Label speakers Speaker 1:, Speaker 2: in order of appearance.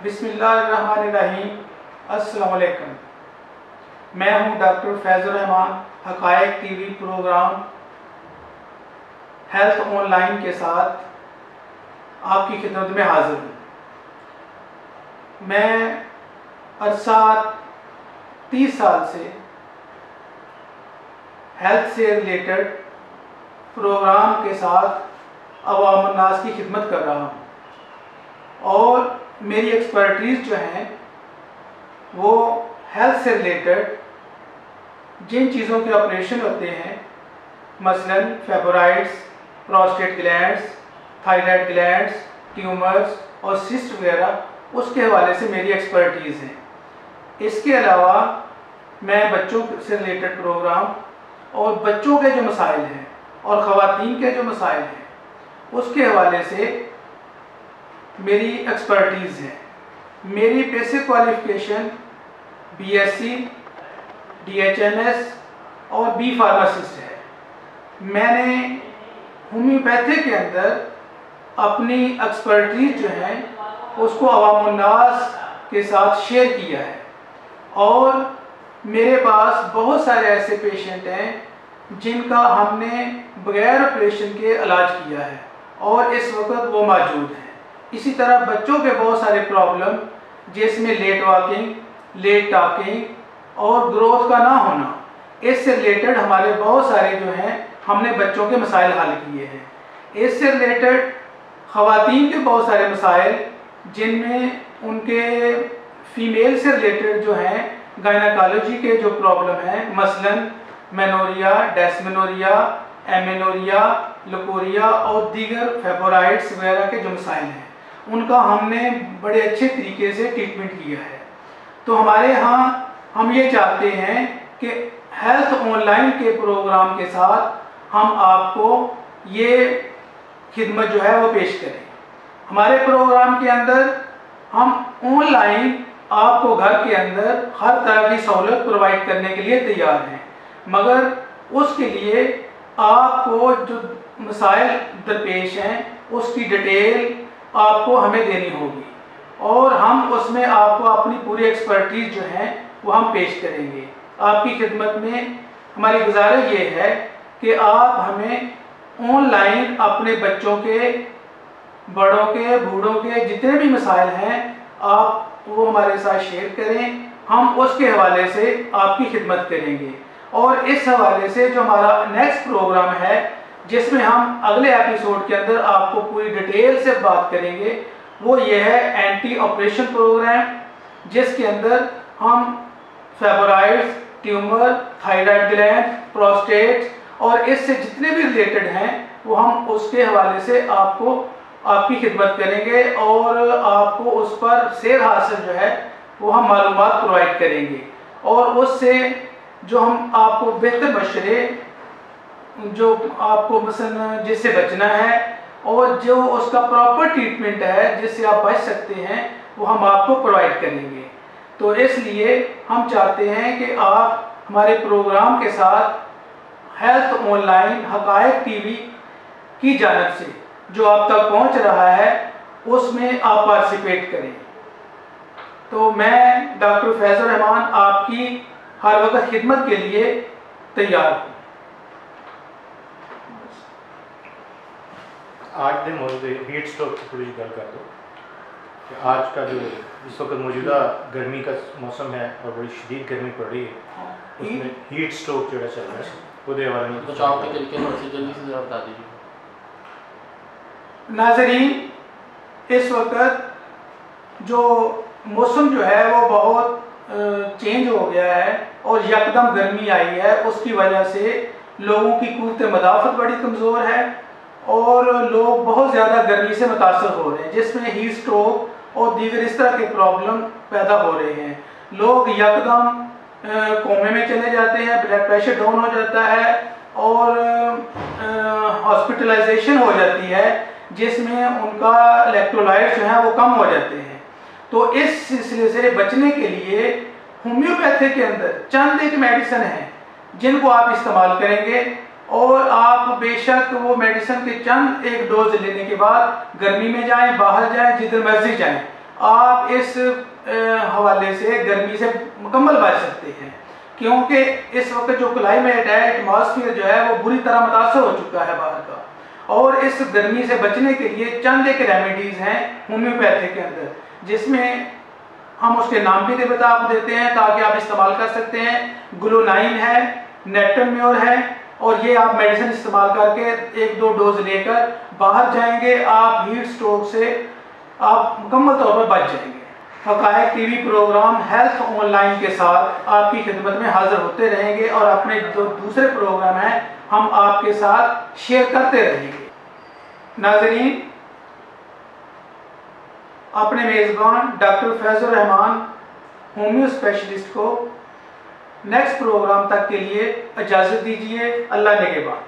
Speaker 1: बिस्मिल्लाहिर्रहमानिर्रहीम। अस्सलाम वालेकुम। मैं हूं doctor Faizur Rahman. Haqaiq TV program health online के साथ आपकी खिदमत में हाजिर हूं। मैं अरसा 30 साल से हेल्थ से रिलेटेड प्रोग्राम के साथ अवाम अन्नास की खिदमत कर रहा हूं और मेरी एक्सपर्टीज़ जो हैं वो हेल्थ से रिलेटेड जिन चीज़ों के ऑपरेशन होते हैं, मसलन fibroids, prostate glands, thyroid glands, tumours और सिस्ट वगैरह, उसके हवाले से मेरी एक्सपर्टीज़ है। इसके अलावा मैं बच्चों से रिलेटेड प्रोग्राम और बच्चों के जो मसाइल हैं और ख़वातीन के जो मसाइल हैं उसके हवाले से मेरी एक्सपर्टीज़ है। मेरी बेसिक क्वालिफ़िकेशन बीएससी, डीएचएमएस और बी फार्मासिस्ट है। मैंने होम्योपैथी के अंदर अपनी एक्सपर्टीज़ जो है उसको अवाम उन्नास के साथ शेयर किया है और मेरे पास बहुत सारे ऐसे पेशेंट हैं जिनका हमने बगैर ऑपरेशन के इलाज किया है और इस वक्त वो मौजूद हैं। इसी तरह बच्चों के बहुत सारे प्रॉब्लम जिसमें लेट वॉकिंग, लेट टॉकिंग और ग्रोथ का ना होना, इससे रिलेटेड हमारे बहुत सारे जो हैं हमने बच्चों के मसाइल हल किए हैं। इससे रिलेटेड ख़वातीन के बहुत सारे मसाइल जिनमें उनके फीमेल से रिलेटेड जो हैं गायनाकोलॉजी के जो प्रॉब्लम हैं, मसलन मेनोरिया, डेस्मेनोरिया, एमेनोरिया, लकोरिया और दीगर फेबराइड्स वगैरह के जो मसाइल हैं उनका हमने बड़े अच्छे तरीके से ट्रीटमेंट किया है। तो हमारे यहाँ हम ये चाहते हैं कि हेल्थ ऑनलाइन के प्रोग्राम के साथ हम आपको ये खिदमत जो है वो पेश करें। हमारे प्रोग्राम के अंदर हम ऑनलाइन आपको घर के अंदर हर तरह की सहूलत प्रोवाइड करने के लिए तैयार हैं, मगर उसके लिए आपको जो मसाइल दरपेश हैं उसकी डिटेल आपको हमें देनी होगी और हम उसमें आपको अपनी पूरी एक्सपर्टीज़ जो है वो हम पेश करेंगे। आपकी खिदमत में हमारी गुजारिश ये है कि आप हमें ऑनलाइन अपने बच्चों के, बड़ों के, बूढ़ों के जितने भी मसाइल हैं आप वो हमारे साथ शेयर करें। हम उसके हवाले से आपकी खिदमत करेंगे और इस हवाले से जो हमारा नेक्स्ट प्रोग्राम है जिसमें हम अगले एपिसोड के अंदर आपको पूरी डिटेल से बात करेंगे, वो ये है एंटी ऑपरेशन प्रोग्राम, जिसके अंदर हम फेबराइड्स, ट्यूमर, थायराइड ग्लैंड, प्रोस्टेट और इससे जितने भी रिलेटेड हैं वो हम उसके हवाले से आपको आपकी खिदमत करेंगे और आपको उस पर सेर हासिल जो है वो हम मालूमात प्रोवाइड करेंगे और उससे जो हम आपको बेहतर मशवरे, जो आपको मसलन जिससे बचना है और जो उसका प्रॉपर ट्रीटमेंट है जिससे आप बच सकते हैं वो हम आपको प्रोवाइड करेंगे। तो इसलिए हम चाहते हैं कि आप हमारे प्रोग्राम के साथ हेल्थ ऑनलाइन हक़ाइक़ टीवी की जानिब से जो आप तक पहुंच रहा है उसमें आप पार्टिसिपेट करें। तो मैं डॉक्टर फैज़ुर रहमान आपकी हर वक्त खिदमत के लिए तैयार हूँ।
Speaker 2: आज के मौजूद हीट स्ट्रोक की थोड़ी गल कर दो कि आज का जो इस वक्त मौजूदा गर्मी का मौसम है और बड़ी शदीद गर्मी पड़ रही है, उसमें हीट स्ट्रोक जो चल रहा है उसके बारे में
Speaker 3: बचाव के तरीके थोड़ी सी जल्दी से ज़रा बता दीजिए।
Speaker 1: नाज़रीन, इस वक्त जो मौसम जो है वो बहुत चेंज हो गया है और यकदम गर्मी आई है, उसकी वजह से लोगों की क़ुव्वत मदाफ़त बड़ी कमज़ोर है और लोग बहुत ज़्यादा गर्मी से मुतासर हो रहे हैं, जिसमें हीट स्ट्रोक और दीगर इस तरह के प्रॉब्लम पैदा हो रहे हैं। लोग यकदम कोमे में चले जाते हैं, ब्लड प्रेशर डाउन हो जाता है और हॉस्पिटलाइजेशन हो जाती है जिसमें उनका इलेक्ट्रोलाइट्स जो हैं वो कम हो जाते हैं। तो इस सिलसिले से बचने के लिए होम्योपैथी के अंदर चंद एक मेडिसिन हैं जिनको आप इस्तेमाल करेंगे और आप बेशक वो मेडिसिन के चंद एक डोज लेने के बाद गर्मी में जाएं, बाहर जाएं, जिधर मर्जी जाएं, आप इस हवाले से गर्मी से मुकम्मल बच सकते हैं, क्योंकि इस वक्त जो क्लाइमेट है, एटमॉस्फेयर जो है वो बुरी तरह मुतासर हो चुका है बाहर का। और इस गर्मी से बचने के लिए चंद एक रेमेडीज़ हैं होम्योपैथी के अंदर, जिसमें हम उसके नाम भी आपको देते हैं ताकि आप इस्तेमाल कर सकते हैं। ग्लूनाइन है, नेक्टरम्योर है, और ये आप मेडिसिन इस्तेमाल करके 1-2 डोज लेकर बाहर जाएंगे, आप हीट स्ट्रोक से आप मुकम्मल तौर पर बच जाएंगे। हक़ाइक़ टीवी प्रोग्राम हेल्थ ऑनलाइन के साथ आपकी खिदमत में हाजिर होते रहेंगे और अपने जो दूसरे प्रोग्राम हैं हम आपके साथ शेयर करते रहेंगे। नाज़रीन, अपने मेज़बान doctor Faizur Rahman homeo specialist को नेक्स्ट प्रोग्राम तक के लिए इजाज़त दीजिए। अल्लाह निगहबान।